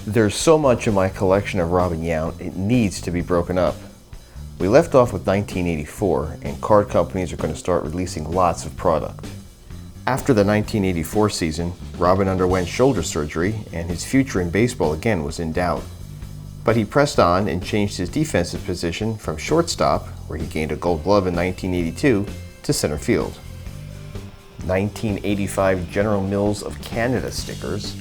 There's so much in my collection of Robin Yount, it needs to be broken up. We left off with 1984, and card companies are going to start releasing lots of product. After the 1984 season, Robin underwent shoulder surgery, and his future in baseball again was in doubt. But he pressed on and changed his defensive position from shortstop, where he gained a Gold Glove in 1982, to center field. 1985 General Mills of Canada stickers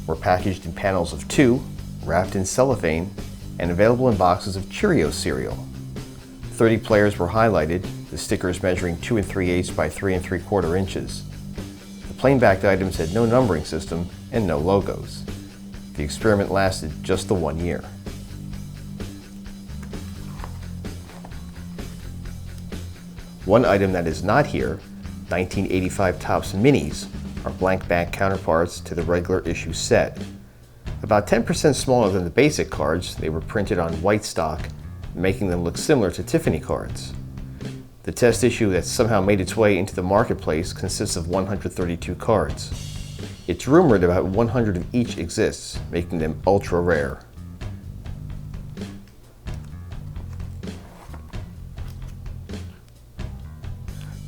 were packaged in panels of 2, wrapped in cellophane, and available in boxes of Cheerios cereal. 30 players were highlighted, the stickers measuring 2 3/8 by 3 3/4 inches. The plain-backed items had no numbering system and no logos. The experiment lasted just the 1 year. One item that is not here, 1985 Topps Minis, are blank back counterparts to the regular issue set. About 10% smaller than the basic cards, they were printed on white stock, making them look similar to Tiffany cards. The test issue that somehow made its way into the marketplace consists of 132 cards. It's rumored about 100 of each exists, making them ultra rare.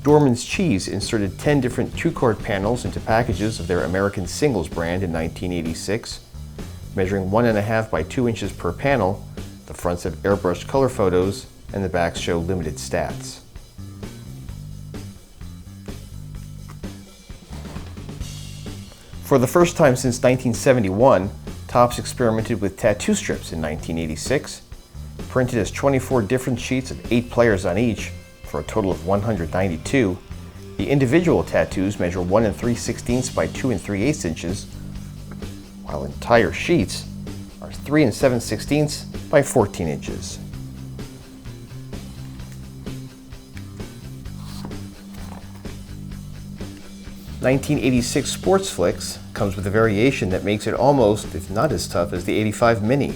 Dorman's Cheese inserted 10 different 2-card panels into packages of their American Singles brand in 1986. Measuring 1.5 by 2 inches per panel, the fronts have airbrushed color photos and the backs show limited stats. For the first time since 1971, Topps experimented with tattoo strips in 1986. Printed as 24 different sheets of 8 players on each, for a total of 192, the individual tattoos measure 1 3/16 by 2 3/8 inches, while entire sheets are 3 7/16 by 14 inches. '86 Sports Flicks comes with a variation that makes it almost, if not as tough as the '85 Mini.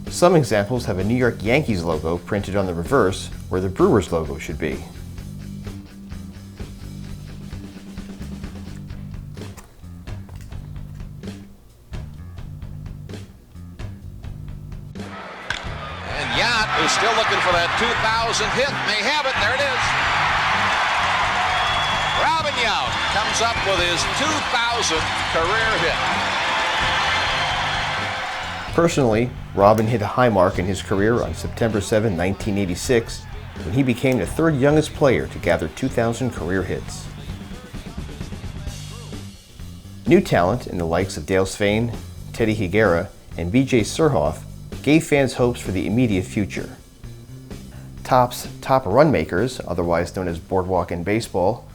Some examples have a New York Yankees logo printed on the reverse where the Brewers logo should be. And Yount is still looking for that 2000 hit. May have it. There it is. Robin Yount comes up with his 2000th career hit. Personally, Robin hit a high mark in his career on September 7, 1986, when he became the 3rd youngest player to gather 2,000 career hits. New talent in the likes of Dale Svein, Teddy Higuera, and B.J. Surhoff gave fans hopes for the immediate future. Topps Top Run Makers, otherwise known as Boardwalk in Baseball,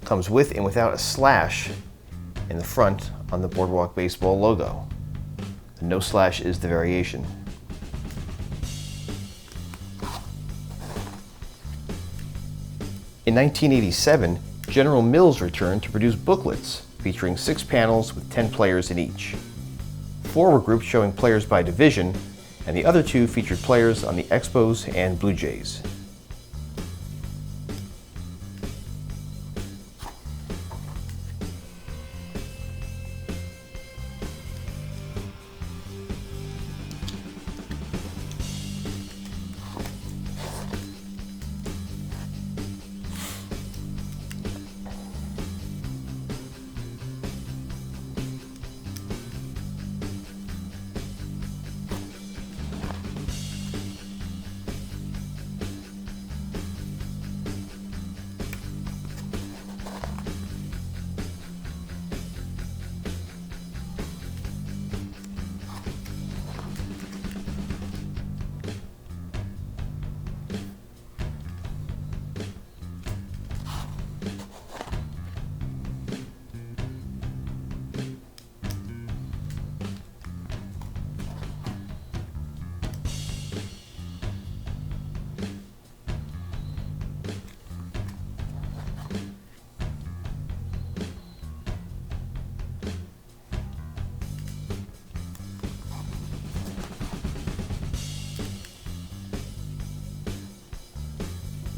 comes with and without a slash in the front on the Boardwalk Baseball logo. The no slash is the variation. In 1987, General Mills returned to produce booklets featuring 6 panels with 10 players in each. 4 were grouped showing players by division, and the other 2 featured players on the Expos and Blue Jays.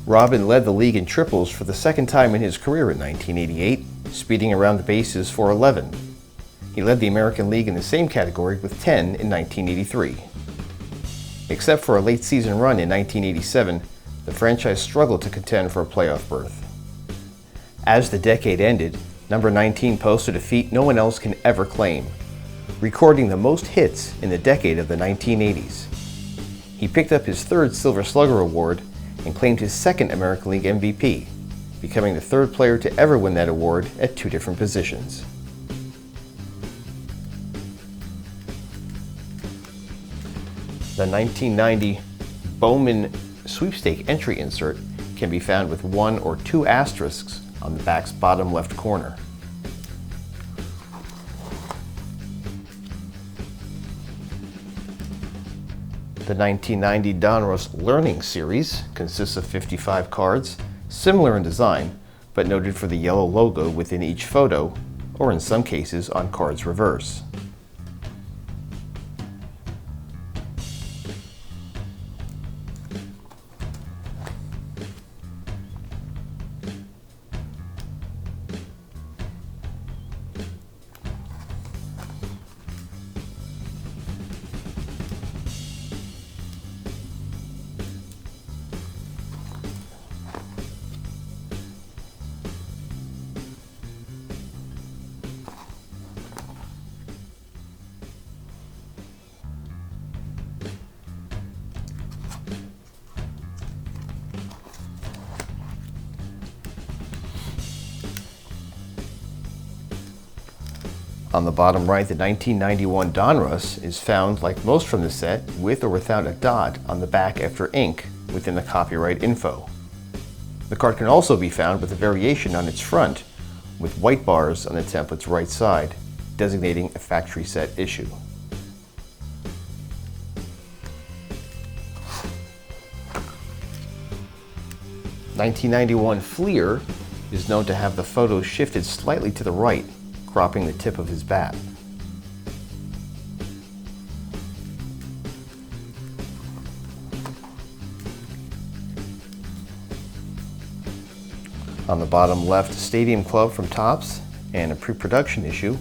Robin led the league in triples for the second time in his career in 1988, speeding around the bases for 11. He led the American League in the same category with 10 in 1983. Except for a late season run in 1987, the franchise struggled to contend for a playoff berth. As the decade ended, number 19 posted a feat no one else can ever claim, recording the most hits in the decade of the 1980s. He picked up his third Silver Slugger award and claimed his second American League MVP, becoming the third player to ever win that award at two different positions. The 1990 Bowman sweepstake entry insert can be found with one or two asterisks on the back's bottom left corner. The 1990 Donruss Learning Series consists of 55 cards, similar in design, but noted for the yellow logo within each photo, or in some cases on cards reverse. On the bottom right, the 1991 Donruss is found, like most from the set, with or without a dot on the back after ink within the copyright info. The card can also be found with a variation on its front, with white bars on the template's right side, designating a factory set issue. (1991) Fleer is known to have the photo shifted slightly to the right, cropping the tip of his bat. On the bottom left, Stadium Club from Topps and a pre-production issue.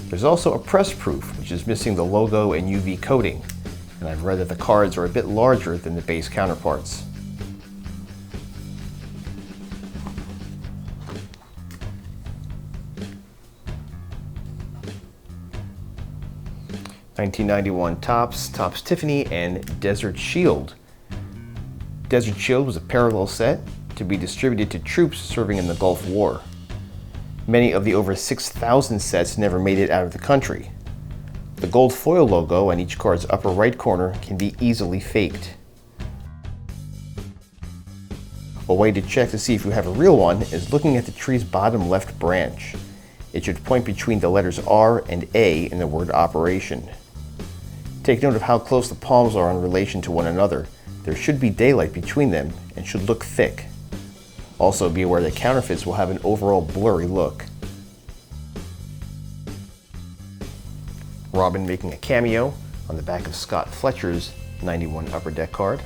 There's also a press proof, which is missing the logo and UV coating, and I've read that the cards are a bit larger than the base counterparts. (1991) Topps Tiffanys, and Desert Shield. Desert Shield was a parallel set to be distributed to troops serving in the Gulf War. Many of the over 6,000 sets never made it out of the country. The gold foil logo on each card's upper right corner can be easily faked. A way to check to see if you have a real one is looking at the tree's bottom left branch. It should point between the letters R and A in the word operation. Take note of how close the palms are in relation to one another. There should be daylight between them and should look thick. Also be aware that counterfeits will have an overall blurry look. Robin making a cameo on the back of Scott Fletcher's 91 Upper Deck card.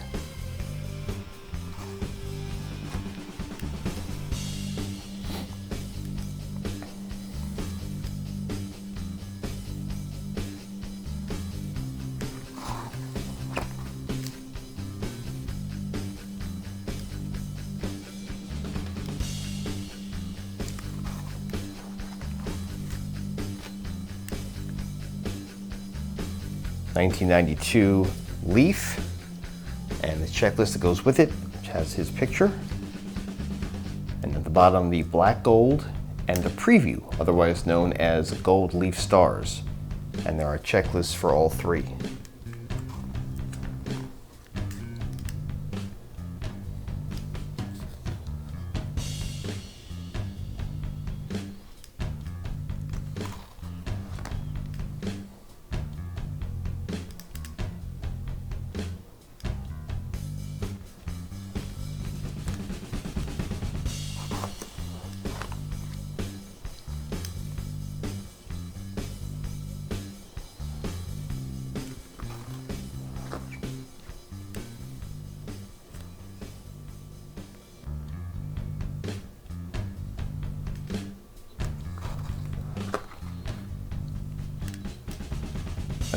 (1992) Leaf, and the checklist that goes with it, which has his picture. And at the bottom, the black gold and the preview, otherwise known as gold leaf stars. And there are checklists for all three.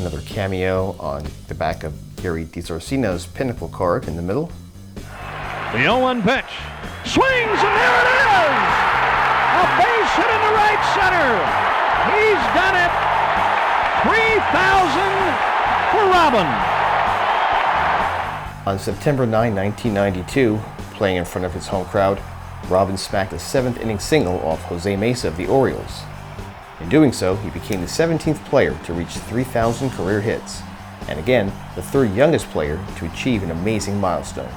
Another cameo on the back of Gary DiSorsino's Pinnacle card in the middle. The 0-1 pitch. Swings, and there it is! A base hit into right center. He's done it. 3,000 for Robin. On September 9, 1992, playing in front of his home crowd, Robin smacked a 7th inning single off Jose Mesa of the Orioles. In doing so, he became the 17th player to reach 3,000 career hits, and again, the 3rd youngest player to achieve an amazing milestone.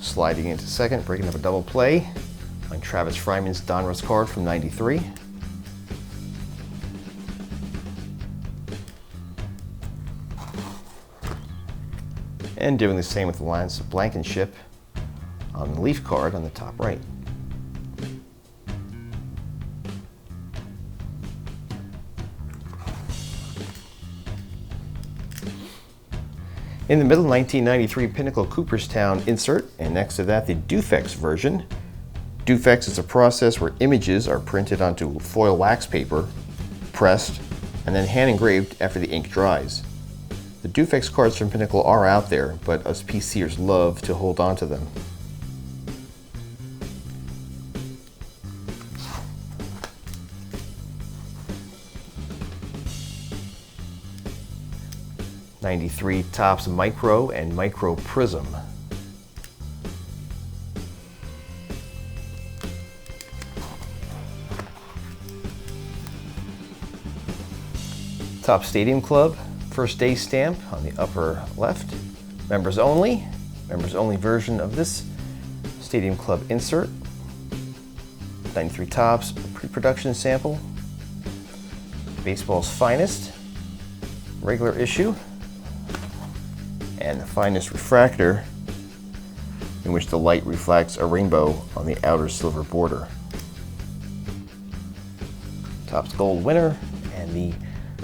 Sliding into second, breaking up a double play on Travis Fryman's Donruss card from '93. And doing the same with Lance Blankenship on the Leaf card on the top right. In the middle, 1993 Pinnacle Cooperstown insert, and next to that, the Dufex version. Dufex is a process where images are printed onto foil wax paper, pressed, and then hand engraved after the ink dries. The Dufex cards from Pinnacle are out there, but us PCers love to hold on to them. '93 Topps Micro and Micro Prism. Topps Stadium Club, first day stamp on the upper left. Members only version of this Stadium Club insert. '93 Topps pre-production sample. Baseball's finest, regular issue. And the finest refractor, in which the light reflects a rainbow on the outer silver border. Topps Gold winner, and the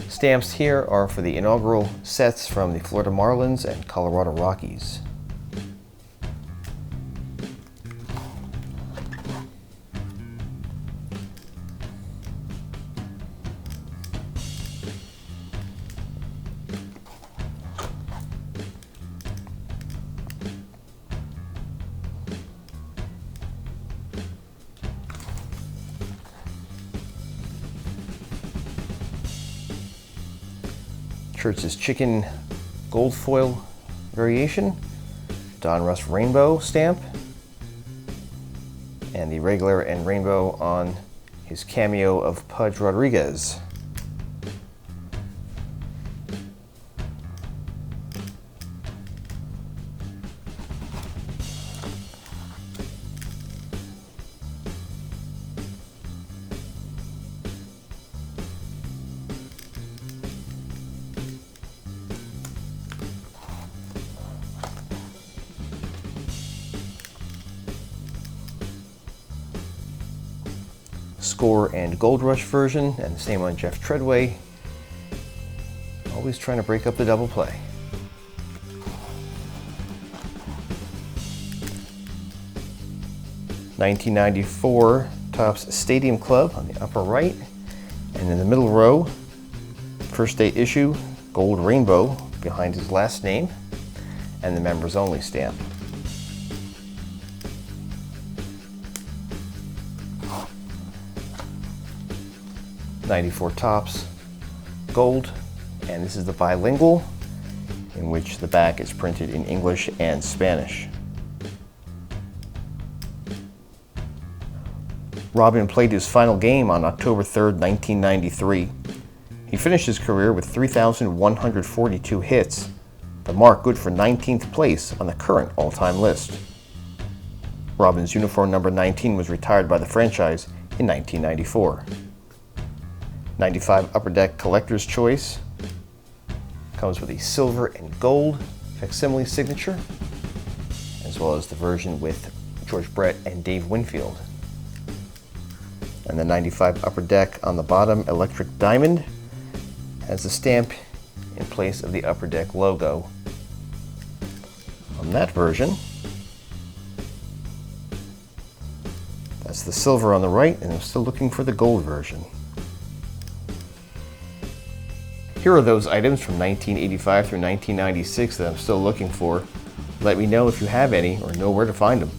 stamps here are for the inaugural sets from the Florida Marlins and Colorado Rockies. Church's Chicken gold foil variation, Donruss rainbow stamp, and the regular and rainbow on his cameo of Pudge Rodriguez. Score and Gold Rush version, and the same on Jeff Treadway. Always trying to break up the double play. '94 Topps Stadium Club on the upper right, and in the middle row, first day issue, gold rainbow behind his last name, and the members only stamp. '94 Topps Gold, and this is the bilingual, in which the back is printed in English and Spanish. Robin played his final game on October 3rd, 1993. He finished his career with 3,142 hits, the mark good for 19th place on the current all-time list. Robin's uniform number 19 was retired by the franchise in 1994. '95 Upper Deck Collector's Choice comes with a silver and gold facsimile signature, as well as the version with George Brett and Dave Winfield. And the '95 Upper Deck on the bottom, Electric Diamond, has the stamp in place of the Upper Deck logo. On that version, that's the silver on the right, and I'm still looking for the gold version. Here are those items from 1985 through 1996 that I'm still looking for. Let me know if you have any or know where to find them.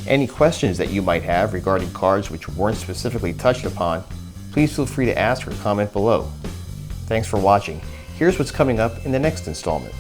Any questions that you might have regarding cards which weren't specifically touched upon, please feel free to ask or comment below. Thanks for watching. Here's what's coming up in the next installment.